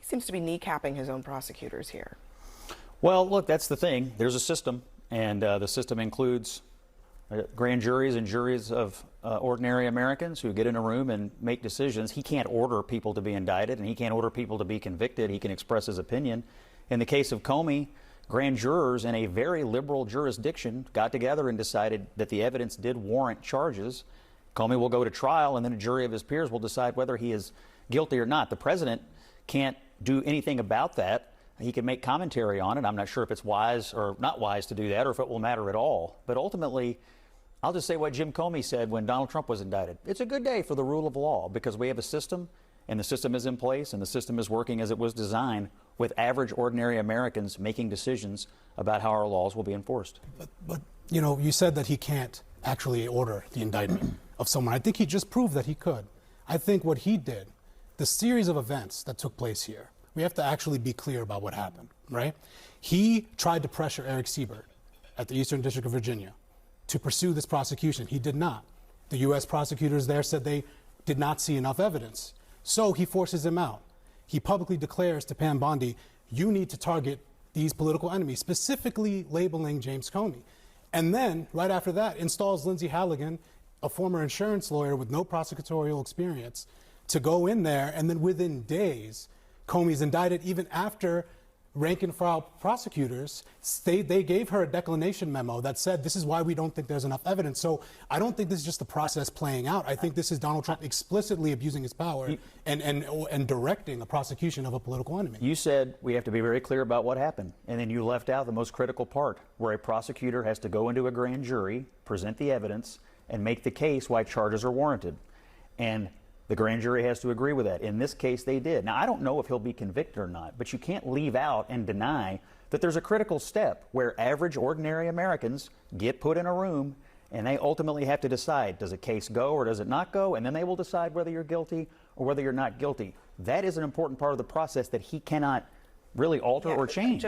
seems to be kneecapping his own prosecutors here. Well, look, that's the thing. There's a system, and the system includes grand juries and juries of ordinary Americans who get in a room and make decisions. He can't order people to be indicted, and he can't order people to be convicted. He can express his opinion. In the case of Comey, grand jurors in a very liberal jurisdiction got together and decided that the evidence did warrant charges. Comey will go to trial, and then a jury of his peers will decide whether he is guilty or not. The president can't do anything about that. He can make commentary on it. I'm not sure if it's wise or not wise to do that, or if it will matter at all. But ultimately, I'll just say what Jim Comey said when Donald Trump was indicted. It's a good day for the rule of law because we have a system, and the system is in place, and the system is working as it was designed, with average, ordinary Americans making decisions about how our laws will be enforced. But you know, you said that he can't actually order the indictment of someone. I think he just proved that he could. I think what he did, the series of events that took place here, we have to actually be clear about what happened, right? He tried to pressure Eric Siebert at the Eastern District of Virginia to pursue this prosecution. He did not. The U.S. prosecutors there said they did not see enough evidence. So he forces him out. He publicly declares to Pam Bondi, you need to target these political enemies, specifically labeling James Comey. And then, right after that, installs Lindsay Halligan, a former insurance lawyer with no prosecutorial experience, to go in there, and then within days, Comey's indicted. Even after rank and file prosecutors, they gave her a declination memo that said, this is why we don't think there's enough evidence. So I don't think this is just the process playing out. I think this is Donald Trump explicitly abusing his power and directing a prosecution of a political enemy. You said we have to be very clear about what happened, and then you left out the most critical part, where a prosecutor has to go into a grand jury, present the evidence, and make the case why charges are warranted. And the grand jury has to agree with that. In this case, they did. Now, I don't know if he'll be convicted or not, but you can't leave out and deny that there's a critical step where average, ordinary Americans get put in a room and they ultimately have to decide, does a case go or does it not go? And then they will decide whether you're guilty or whether you're not guilty. That is an important part of the process that he cannot really alter or change.